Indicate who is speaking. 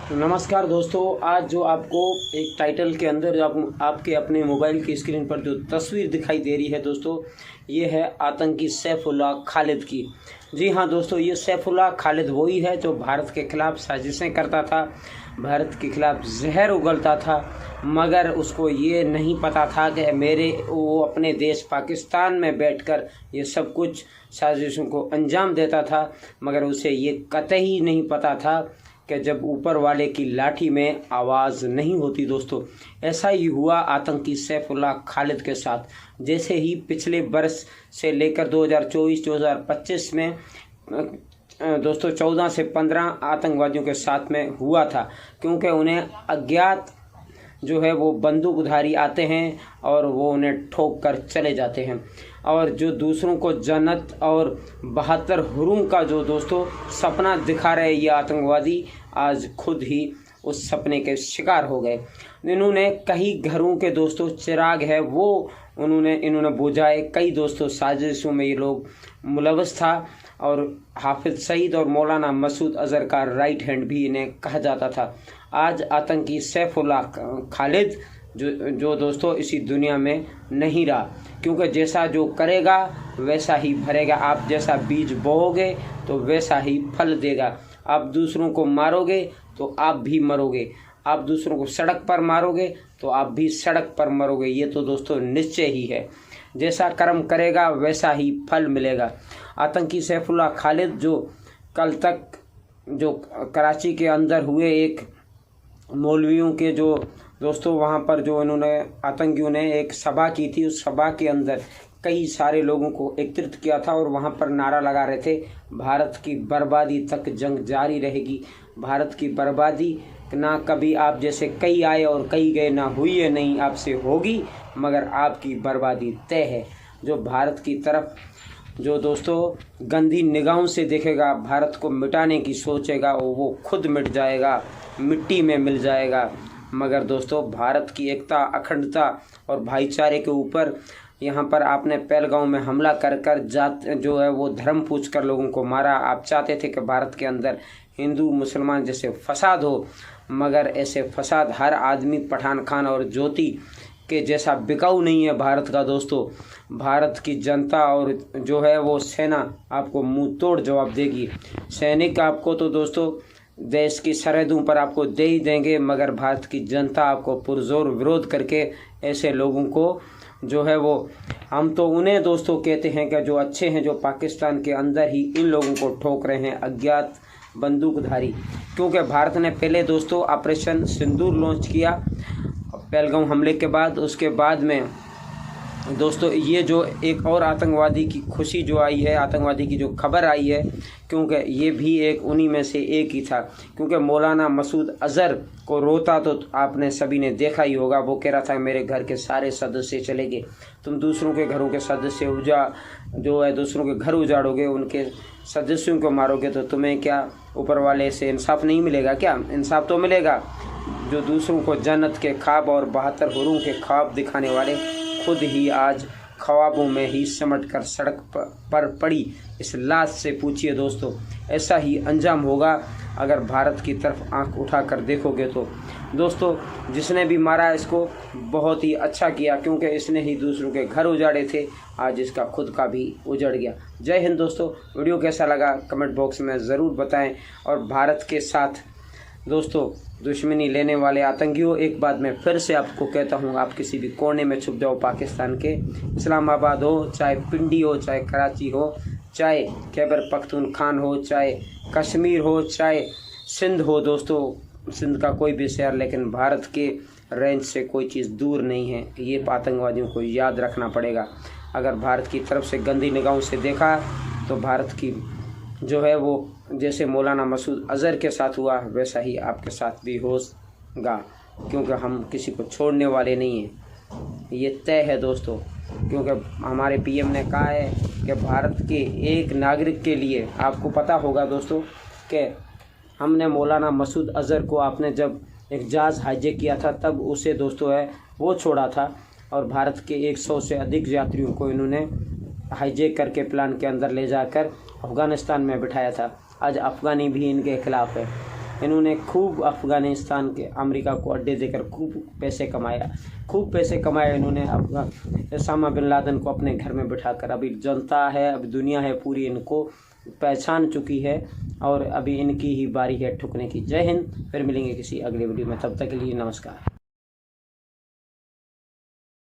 Speaker 1: तो नमस्कार दोस्तों, आज जो आपको एक टाइटल के अंदर जो आपके अपने मोबाइल की स्क्रीन पर जो तस्वीर दिखाई दे रही है दोस्तों, ये है आतंकी सैफुल्लाह खालिद की। जी हाँ दोस्तों, ये सैफुल्लाह खालिद वही है जो भारत के खिलाफ साजिशें करता था, भारत के खिलाफ जहर उगलता था, मगर उसको ये नहीं पता था कि वो अपने देश पाकिस्तान में बैठकर ये सब कुछ साजिशों को अंजाम देता था। मगर उसे ये कतई नहीं पता था कि जब ऊपर वाले की लाठी में आवाज़ नहीं होती दोस्तों। ऐसा ही हुआ आतंकी सैफुल्लाह खालिद के साथ। जैसे ही पिछले वर्ष से लेकर 2024-2025 में दोस्तों 14 से 15 आतंकवादियों के साथ में हुआ था, क्योंकि उन्हें अज्ञात जो है वो बंदूकधारी आते हैं और वो उन्हें ठोक कर चले जाते हैं, और जो दूसरों को जन्नत और 72 हुरूम का जो दोस्तों सपना दिखा रहे ये आतंकवादी आज खुद ही उस सपने के शिकार हो गए। इन्होंने कई घरों के दोस्तों चिराग है वो इन्होंने बुझाए। कई दोस्तों साजिशों में ये लोग मुलव्वस था, और हाफिज सईद और मौलाना मसूद अज़हर का राइट हैंड भी इन्हें कहा जाता था। आज आतंकी सैफुल्लाह खालिद जो दोस्तों इसी दुनिया में नहीं रहा, क्योंकि जैसा जो करेगा वैसा ही भरेगा। आप जैसा बीज बोओगे तो वैसा ही फल देगा। आप दूसरों को मारोगे तो आप भी मरोगे, आप दूसरों को सड़क पर मारोगे तो आप भी सड़क पर मरोगे। ये तो दोस्तों निश्चय ही है, जैसा कर्म करेगा वैसा ही फल मिलेगा। आतंकी सैफुल्लाह खालिद जो कल तक जो कराची के अंदर हुए एक मौलवियों के जो दोस्तों वहाँ पर जो इन्होंने आतंकियों ने एक सभा की थी, उस सभा के अंदर कई सारे लोगों को एकत्रित किया था और वहाँ पर नारा लगा रहे थे, भारत की बर्बादी तक जंग जारी रहेगी, भारत की बर्बादी ना कभी आप जैसे कई आए और कई गए, ना हुई है नहीं आपसे होगी, मगर आपकी बर्बादी तय है। जो भारत की तरफ जो दोस्तों गंदी निगाहों से देखेगा, भारत को मिटाने की सोचेगा, वो खुद मिट जाएगा, मिट्टी में मिल जाएगा। मगर दोस्तों भारत की एकता, अखंडता और भाईचारे के ऊपर यहाँ पर आपने पहलगांव में हमला कर जात जो है वो धर्म पूछकर लोगों को मारा। आप चाहते थे कि भारत के अंदर हिंदू मुसलमान जैसे फसाद हो, मगर ऐसे फसाद हर आदमी पठान खान और ज्योति के जैसा बिकाऊ नहीं है भारत का दोस्तों। भारत की जनता और जो है वो सेना आपको मुंह तोड़ जवाब देगी। सैनिक आपको तो दोस्तों देश की सरहदों पर आपको दे ही देंगे, मगर भारत की जनता आपको पुरजोर विरोध करके ऐसे लोगों को जो है वो, हम तो उन्हें दोस्तों कहते हैं कि जो अच्छे हैं, जो पाकिस्तान के अंदर ही इन लोगों को ठोक रहे हैं अज्ञात बंदूकधारी। क्योंकि भारत ने पहले दोस्तों ऑपरेशन सिंदूर लॉन्च किया पहलगांव हमले के बाद। उसके बाद में दोस्तों ये जो एक और आतंकवादी की खुशी जो आई है, आतंकवादी की जो खबर आई है, क्योंकि ये भी एक उन्हीं में से एक ही था। क्योंकि मौलाना मसूद अज़हर को रोता तो आपने सभी ने देखा ही होगा। वो कह रहा था मेरे घर के सारे सदस्य चले गए। तुम दूसरों के घरों के सदस्य दूसरों के घर उजाड़ोगे, उनके सदस्यों को मारोगे, तो तुम्हें क्या ऊपर वाले से इंसाफ नहीं मिलेगा? क्या इंसाफ तो मिलेगा। जो दूसरों को जन्नत के ख्वाब और 72 हुरूम के ख्वाब दिखाने वाले खुद ही आज ख्वाबों में ही सिमट कर सड़क पर पड़ी इस लाश से पूछिए दोस्तों, ऐसा ही अंजाम होगा अगर भारत की तरफ आंख उठाकर देखोगे तो। दोस्तों जिसने भी मारा इसको बहुत ही अच्छा किया, क्योंकि इसने ही दूसरों के घर उजाड़े थे, आज इसका खुद का भी उजड़ गया। जय हिंद दोस्तों। वीडियो कैसा लगा कमेंट बॉक्स में ज़रूर बताएं। और भारत के साथ दोस्तों दुश्मनी लेने वाले आतंकियों, एक बात मैं फिर से आपको कहता हूँ, आप किसी भी कोने में छुप जाओ पाकिस्तान के, इस्लामाबाद हो, चाहे पिंडी हो, चाहे कराची हो, चाहे खैबर पख्तूनख्वा हो, चाहे कश्मीर हो, चाहे सिंध हो दोस्तों, सिंध का कोई भी शहर, लेकिन भारत के रेंज से कोई चीज़ दूर नहीं है। ये आतंकवादियों को याद रखना पड़ेगा। अगर भारत की तरफ से गंदी निगाहों से देखा तो भारत की जो है वो जैसे मौलाना मसूद अज़हर के साथ हुआ वैसा ही आपके साथ भी होगा, क्योंकि हम किसी को छोड़ने वाले नहीं हैं, ये तय है दोस्तों। क्योंकि हमारे पीएम ने कहा है कि भारत के एक नागरिक के लिए, आपको पता होगा दोस्तों कि हमने मौलाना मसूद अज़हर को, आपने जब एक जहाज़ हाईजैक किया था तब उसे दोस्तों है वो छोड़ा था, और भारत के 100 से अधिक यात्रियों को इन्होंने हाईजैक करके प्लान के अंदर ले जाकर अफ़गानिस्तान में बिठाया था। आज अफ़गानी भी इनके खिलाफ़ है। इन्होंने खूब अफ़गानिस्तान के अमेरिका को अड्डे देकर खूब पैसे कमाए इन्होंने ओसामा बिन लादेन को अपने घर में बिठाकर। अभी जनता है, अभी दुनिया है पूरी इनको पहचान चुकी है और अभी इनकी ही बारी है ठुकने की। जय हिंद, फिर मिलेंगे किसी अगले वीडियो में, तब तक के लिए नमस्कार।